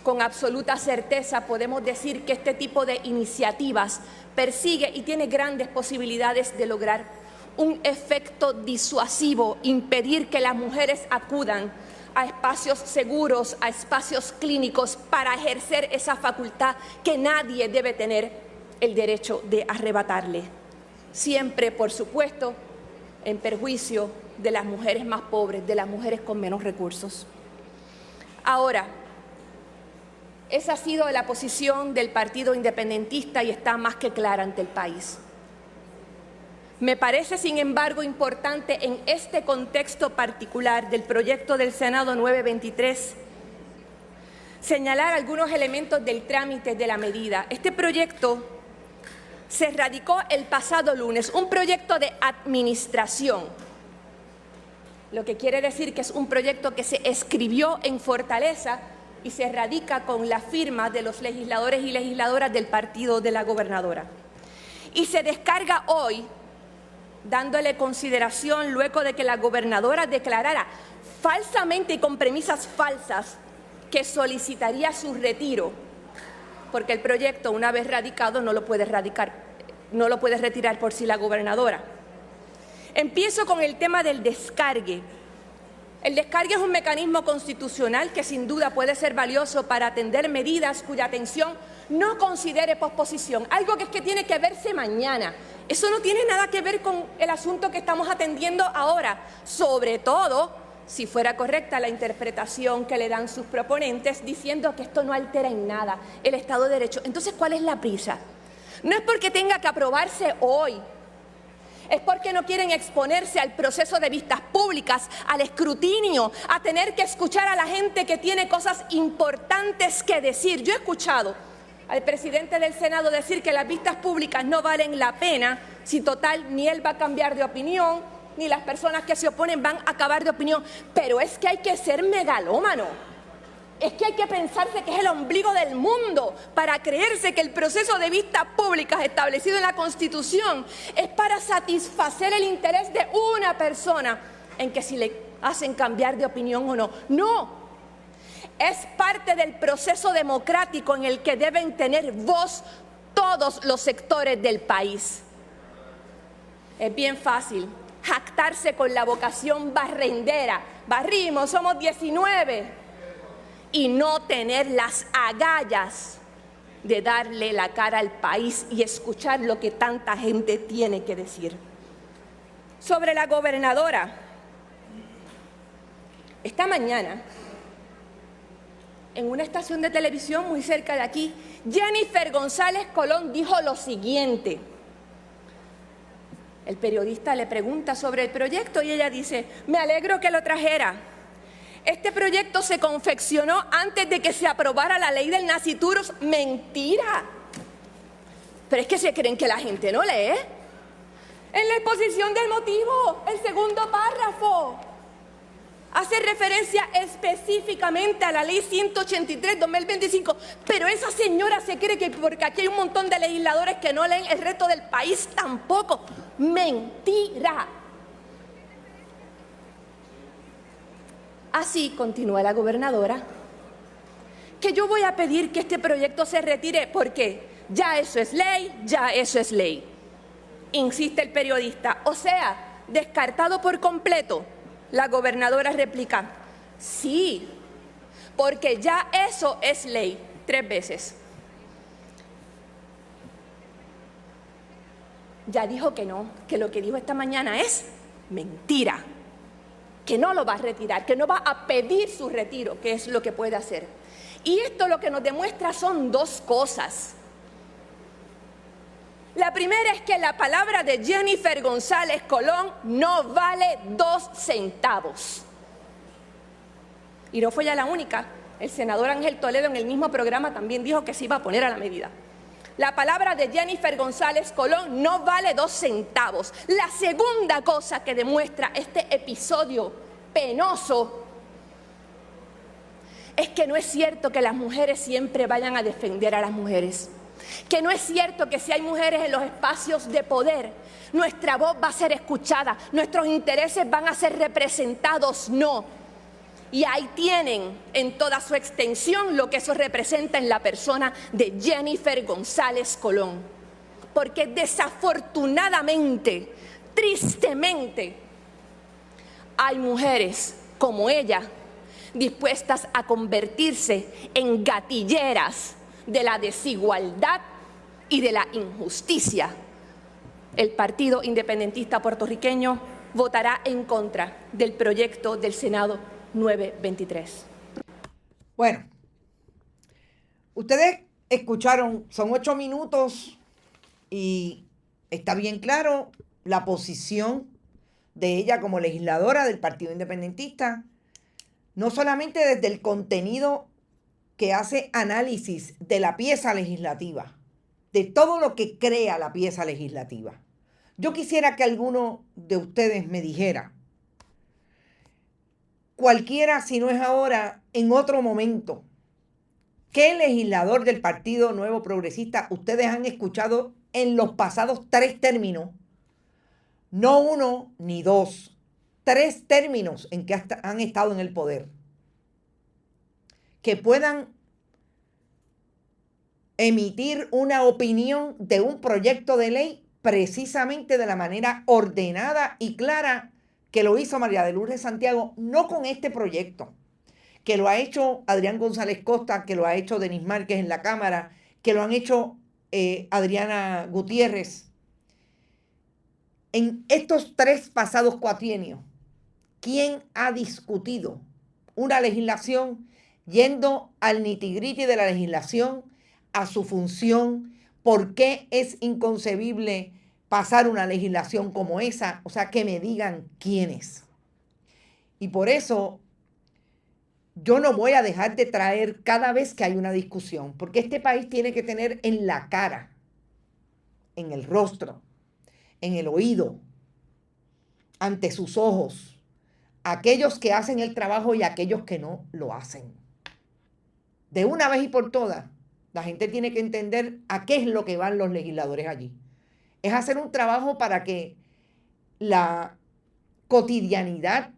con absoluta certeza podemos decir que este tipo de iniciativas persigue y tiene grandes posibilidades de lograr un efecto disuasivo, impedir que las mujeres acudan a espacios seguros, a espacios clínicos para ejercer esa facultad que nadie debe tener el derecho de arrebatarle. Siempre, por supuesto, en perjuicio de las mujeres más pobres, de las mujeres con menos recursos. Ahora, esa ha sido la posición del Partido Independentista y está más que clara ante el país. Me parece, sin embargo, importante en este contexto particular del proyecto del Senado 923 señalar algunos elementos del trámite de la medida. Este proyecto se radicó el pasado lunes, un proyecto de administración, lo que quiere decir que es un proyecto que se escribió en Fortaleza y se radica con la firma de los legisladores y legisladoras del partido de la gobernadora. Y se descarga hoy, dándole consideración luego de que la gobernadora declarara falsamente y con premisas falsas que solicitaría su retiro, porque el proyecto, una vez radicado, no lo puede retirar por sí la gobernadora. Empiezo con el tema del descargue. El descargue es un mecanismo constitucional que sin duda puede ser valioso para atender medidas cuya atención no considere posposición, algo que es que tiene que verse mañana. Eso no tiene nada que ver con el asunto que estamos atendiendo ahora, sobre todo si fuera correcta la interpretación que le dan sus proponentes diciendo que esto no altera en nada el Estado de Derecho. Entonces, ¿cuál es la prisa? No es porque tenga que aprobarse hoy, es porque no quieren exponerse al proceso de vistas públicas, al escrutinio, a tener que escuchar a la gente que tiene cosas importantes que decir. Yo he escuchado al presidente del Senado decir que las vistas públicas no valen la pena si total ni él va a cambiar de opinión, ni las personas que se oponen van a acabar de opinión. Pero es que hay que ser megalómano. Es que hay que pensarse que es el ombligo del mundo para creerse que el proceso de vistas públicas establecido en la Constitución es para satisfacer el interés de una persona en que si le hacen cambiar de opinión o no. No, es parte del proceso democrático en el que deben tener voz todos los sectores del país. Es bien fácil jactarse con la vocación barrendera. Barrimos, somos 19. Y no tener las agallas de darle la cara al país y escuchar lo que tanta gente tiene que decir. Sobre la gobernadora, esta mañana, en una estación de televisión muy cerca de aquí, Jennifer González Colón dijo lo siguiente. El periodista le pregunta sobre el proyecto y ella dice: me alegro que lo trajera. Este proyecto se confeccionó antes de que se aprobara la ley del naciturus. Mentira. Pero es que se creen que la gente no lee. En la exposición del motivo, el segundo párrafo hace referencia específicamente a la ley 183/2025. Pero esa señora se cree que porque aquí hay un montón de legisladores que no leen, el resto del país tampoco. Mentira. Así, continúa la gobernadora, que yo voy a pedir que este proyecto se retire porque ya eso es ley, ya eso es ley. Insiste el periodista, o sea, descartado por completo. La gobernadora replica, sí, porque ya eso es ley, 3 veces. Ya dijo que no, que lo que dijo esta mañana es mentira. Que no lo va a retirar, que no va a pedir su retiro, que es lo que puede hacer. Y esto lo que nos demuestra son 2 cosas. La primera es que la palabra de Jennifer González Colón no vale 2 centavos. Y no fue ella la única el senador Ángel Toledo en el mismo programa también dijo que se iba a poner a la medida. La palabra de Jennifer González Colón no vale 2 centavos. La segunda cosa que demuestra este episodio penoso es que no es cierto que las mujeres siempre vayan a defender a las mujeres. Que no es cierto que si hay mujeres en los espacios de poder, nuestra voz va a ser escuchada, nuestros intereses van a ser representados. No. Y ahí tienen en toda su extensión lo que eso representa en la persona de Jennifer González Colón. Porque desafortunadamente, tristemente, hay mujeres como ella dispuestas a convertirse en gatilleras de la desigualdad y de la injusticia. El Partido Independentista Puertorriqueño votará en contra del proyecto del Senado 923. Bueno, ustedes escucharon, son 8 minutos y está bien claro la posición de ella como legisladora del Partido Independentista, no solamente desde el contenido que hace análisis de la pieza legislativa, de todo lo que crea la pieza legislativa. Yo quisiera que alguno de ustedes me dijera, cualquiera, si no es ahora, en otro momento, ¿qué legislador del Partido Nuevo Progresista ustedes han escuchado en los pasados 3 términos? No 1 ni 2, 3 términos en que han estado en el poder, que puedan emitir una opinión de un proyecto de ley precisamente de la manera ordenada y clara que lo hizo María de Lourdes Santiago, no con este proyecto, que lo ha hecho Adrián González Costa, que lo ha hecho Denis Márquez en la Cámara, que lo han hecho Adriana Gutiérrez. En estos 3 pasados cuatrienios, ¿quién ha discutido una legislación yendo al nitty-gritty de la legislación, a su función? ¿Por qué es inconcebible pasar una legislación como esa? O sea, que me digan quién es. Y por eso yo no voy a dejar de traer cada vez que hay una discusión, porque este país tiene que tener en la cara, en el rostro, en el oído, ante sus ojos, aquellos que hacen el trabajo y aquellos que no lo hacen. De una vez y por todas, la gente tiene que entender a qué es lo que van los legisladores allí. Es hacer un trabajo para que la cotidianidad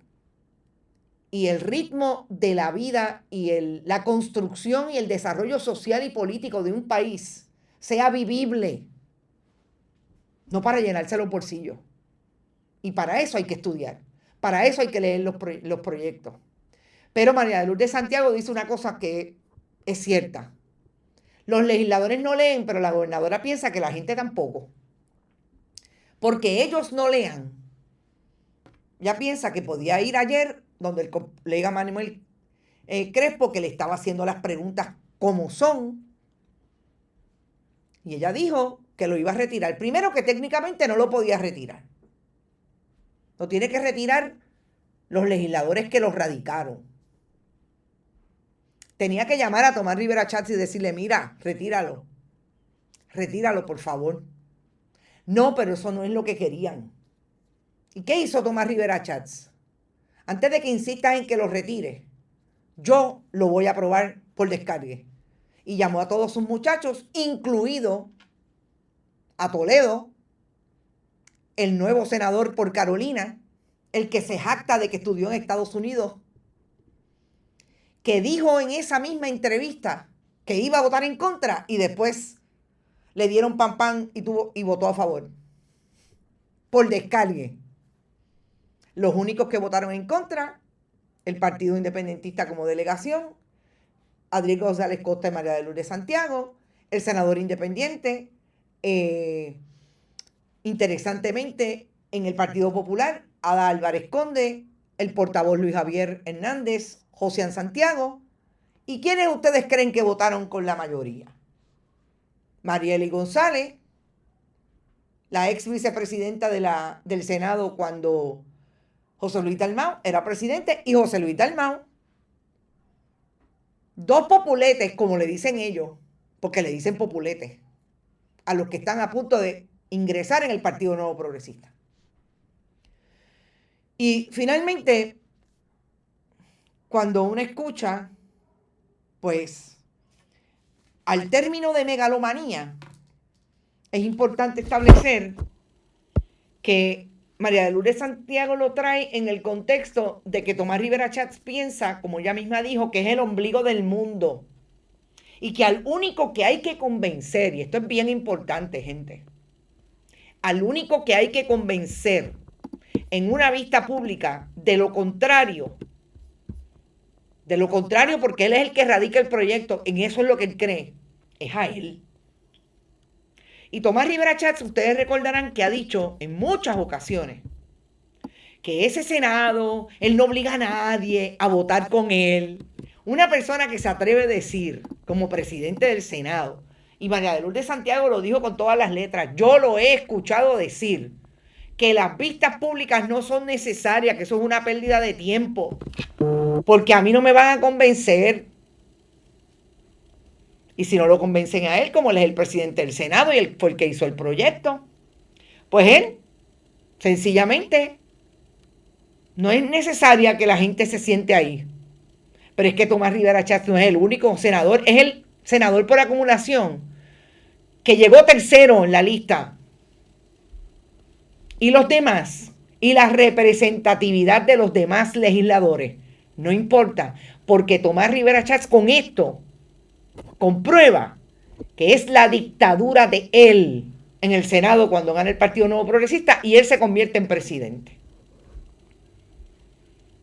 y el ritmo de la vida y la construcción y el desarrollo social y político de un país sea vivible, no para llenarse los bolsillos. Y para eso hay que estudiar, para eso hay que leer los proyectos. Pero María de Lourdes Santiago dice una cosa que es cierta. Los legisladores no leen, pero la gobernadora piensa que la gente tampoco. Porque ellos no lean. Ya piensa que podía ir ayer donde el colega Manuel Crespo, que le estaba haciendo las preguntas como son. Y ella dijo que lo iba a retirar. Primero, que técnicamente no lo podía retirar. Lo tiene que retirar los legisladores que lo radicaron. Tenía que llamar a Tomás Rivera Chats y decirle, mira, retíralo. Retíralo, por favor. No, pero eso no es lo que querían. ¿Y qué hizo Tomás Rivera Chats? Antes de que insistas en que lo retire, yo lo voy a aprobar por descargue. Y llamó a todos sus muchachos, incluido a Toledo, el nuevo senador por Carolina, el que se jacta de que estudió en Estados Unidos, que dijo en esa misma entrevista que iba a votar en contra y después le dieron pan y votó a favor. Por descargue. Los únicos que votaron en contra, el Partido Independentista como delegación, Adrián González Costa y María de Lourdes Santiago, el senador independiente, interesantemente en el Partido Popular, Ada Álvarez Conde, el portavoz Luis Javier Hernández, José Santiago. ¿Y quiénes ustedes creen que votaron con la mayoría? Marieli González, la ex vicepresidenta del Senado cuando José Luis Dalmau era presidente, y José Luis Dalmau. dos populetes, como le dicen ellos, porque le dicen populetes a los que están a punto de ingresar en el Partido Nuevo Progresista. Y finalmente, cuando uno escucha, pues, al término de megalomanía, es importante establecer que María de Lourdes Santiago lo trae en el contexto de que Tomás Rivera Chats piensa, como ella misma dijo, que es el ombligo del mundo y que al único que hay que convencer, y esto es bien importante, gente, al único que hay que convencer en una vista pública de lo contrario porque él es el que radica el proyecto, en eso es lo que él cree, es a él. Y Tomás Rivera Chats, ustedes recordarán que ha dicho en muchas ocasiones que ese Senado, él no obliga a nadie a votar con él. Una persona que se atreve a decir, como presidente del Senado, y María de Lourdes Santiago lo dijo con todas las letras, yo lo he escuchado decir, que las vistas públicas no son necesarias, que eso es una pérdida de tiempo, porque a mí no me van a convencer. Y si no lo convencen a él, como él es el presidente del Senado y él fue el que hizo el proyecto, pues él, sencillamente, no es necesaria que la gente se siente ahí. Pero es que Tomás Rivera Chats no es el único senador, es el senador por acumulación que llegó tercero en la lista. Y los demás, y la representatividad de los demás legisladores, no importa, porque Tomás Rivera Chats con esto comprueba que es la dictadura de él en el Senado cuando gana el Partido Nuevo Progresista y él se convierte en presidente.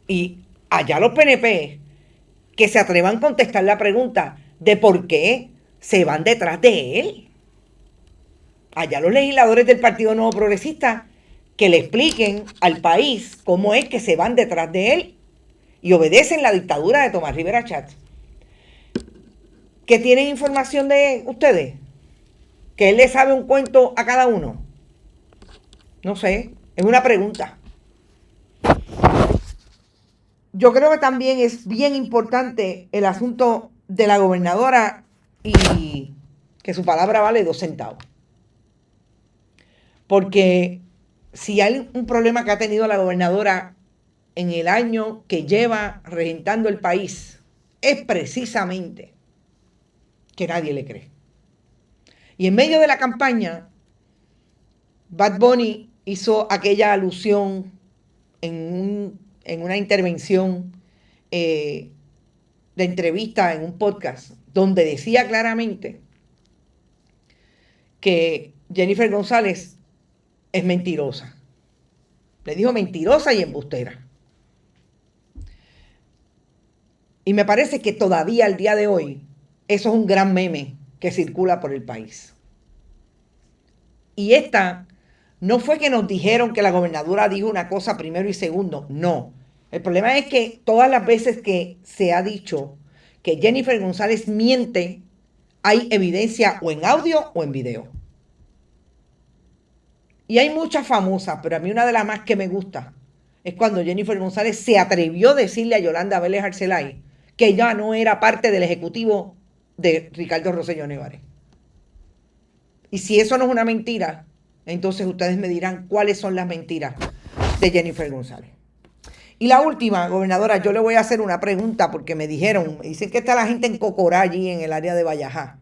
Y allá los PNP que se atrevan a contestar la pregunta de por qué se van detrás de él. Allá los legisladores del Partido Nuevo Progresista que le expliquen al país cómo es que se van detrás de él y obedecen la dictadura de Tomás Rivera Chats. ¿Que tienen información de ustedes? ¿Que él le sabe un cuento a cada uno? No sé, es una pregunta. Yo creo que también es bien importante el asunto de la gobernadora y que su palabra vale 2 centavos. Porque si hay un problema que ha tenido la gobernadora en el año que lleva regentando el país, es precisamente que nadie le cree. Y en medio de la campaña, Bad Bunny hizo aquella alusión en una intervención de entrevista en un podcast, donde decía claramente que Jennifer González es mentirosa. Le dijo mentirosa y embustera. Y me parece que todavía al día de hoy, eso es un gran meme que circula por el país. Y esta no fue que nos dijeron que la gobernadora dijo una cosa primero y segundo, no. El problema es que todas las veces que se ha dicho que Jennifer González miente, hay evidencia o en audio o en video. Y hay muchas famosas, pero a mí una de las más que me gusta es cuando Jennifer González se atrevió a decirle a Yolanda Vélez Arcelay que ella no era parte del ejecutivo de Ricardo Rosselló Nevares. Y si eso no es una mentira, entonces ustedes me dirán cuáles son las mentiras de Jennifer González. Y la última, gobernadora, yo le voy a hacer una pregunta porque me dicen que está la gente en Cocorá allí en el área de Vallajá.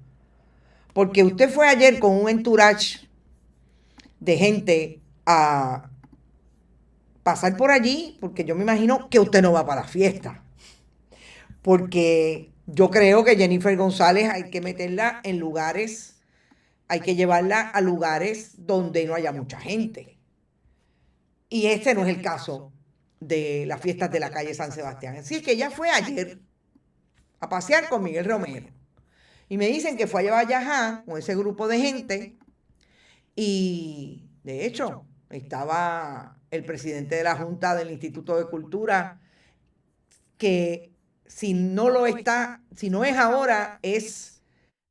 Porque usted fue ayer con un entourage de gente a pasar por allí, porque yo me imagino que usted no va para la fiesta. Porque yo creo que Jennifer González hay que meterla en lugares, hay que llevarla a lugares donde no haya mucha gente. Y este no es el caso de las fiestas de la calle San Sebastián. Así que ella fue ayer a pasear con Miguel Romero. Y me dicen que fue a Vallajá con ese grupo de gente. Y de hecho, estaba el presidente de la Junta del Instituto de Cultura, que si no lo está, si no es ahora,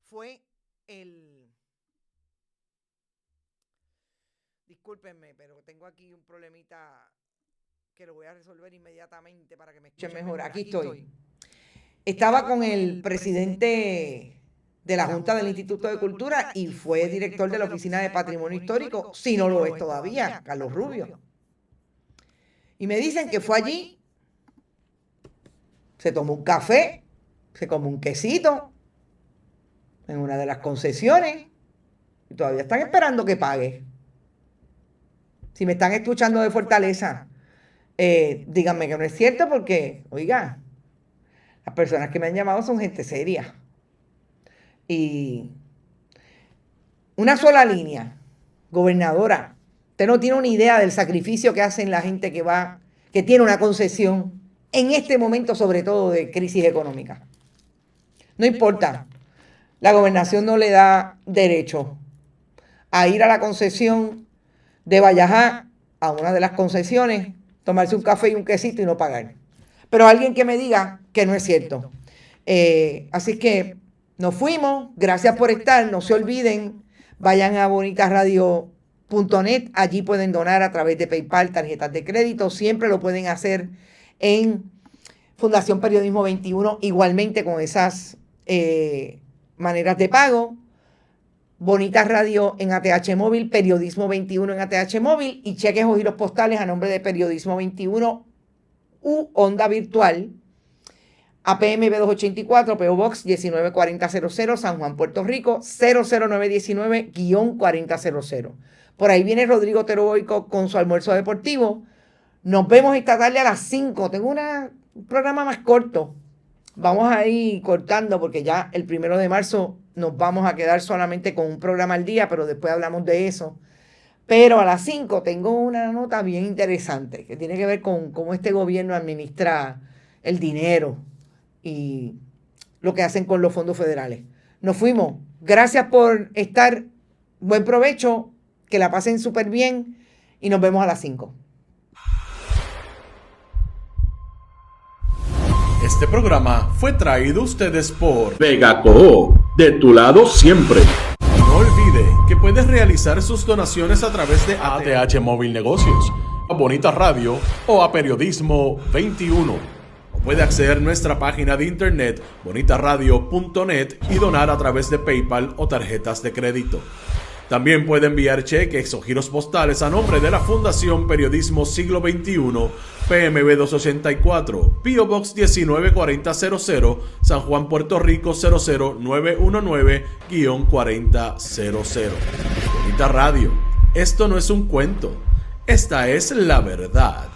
fue el... Discúlpenme, pero tengo aquí un problemita que lo voy a resolver inmediatamente para que me escuchen mejor. Aquí estoy. estaba con el presidente de la Junta del Instituto de Cultura y fue director de la Oficina de Patrimonio Histórico, si no lo es todavía, Carlos Rubio. Y me dicen que fue allí, se tomó un café, se comió un quesito en una de las concesiones y todavía están esperando que pague. Si me están escuchando de Fortaleza, díganme que no es cierto porque, oiga, las personas que me han llamado son gente seria. Y una sola línea, gobernadora, usted no tiene una idea del sacrificio que hacen la gente que tiene una concesión en este momento, sobre todo de crisis económica. No importa, la gobernación no le da derecho a ir a la concesión de Vallajá, a una de las concesiones, tomarse un café y un quesito y no pagar. Pero alguien que me diga que no es cierto. Así que nos fuimos, gracias por estar, no se olviden, vayan a bonitasradio.net, allí pueden donar a través de PayPal, tarjetas de crédito, siempre lo pueden hacer en Fundación Periodismo 21, igualmente con esas maneras de pago. Bonitas Radio en ATH Móvil, Periodismo 21 en ATH Móvil y cheques o giros postales a nombre de Periodismo 21 u Onda Virtual. APM B284, PO Box 194000, San Juan, Puerto Rico, 00919-4000. Por ahí viene Rodrigo Otero Boico con su almuerzo deportivo. Nos vemos esta tarde a las 5. Tengo un programa más corto. Vamos a ir cortando porque ya el 1 de marzo nos vamos a quedar solamente con un programa al día, pero después hablamos de eso. Pero a las 5 tengo una nota bien interesante que tiene que ver con cómo este gobierno administra el dinero y lo que hacen con los fondos federales. Nos fuimos. Gracias por estar. Buen provecho. Que la pasen súper bien. Y nos vemos a las 5. Este programa fue traído a ustedes por Vega Coop, de tu lado siempre. No olvide que puedes realizar sus donaciones a través de ATH Móvil Negocios, a Bonita Radio o a Periodismo 21. Puede acceder a nuestra página de internet bonitasradio.net y donar a través de PayPal o tarjetas de crédito. También puede enviar cheques o giros postales a nombre de la Fundación Periodismo Siglo XXI, PMB 284, PO Box 194000, San Juan, Puerto Rico 00919-4000. Bonita Radio, esto no es un cuento, esta es la verdad.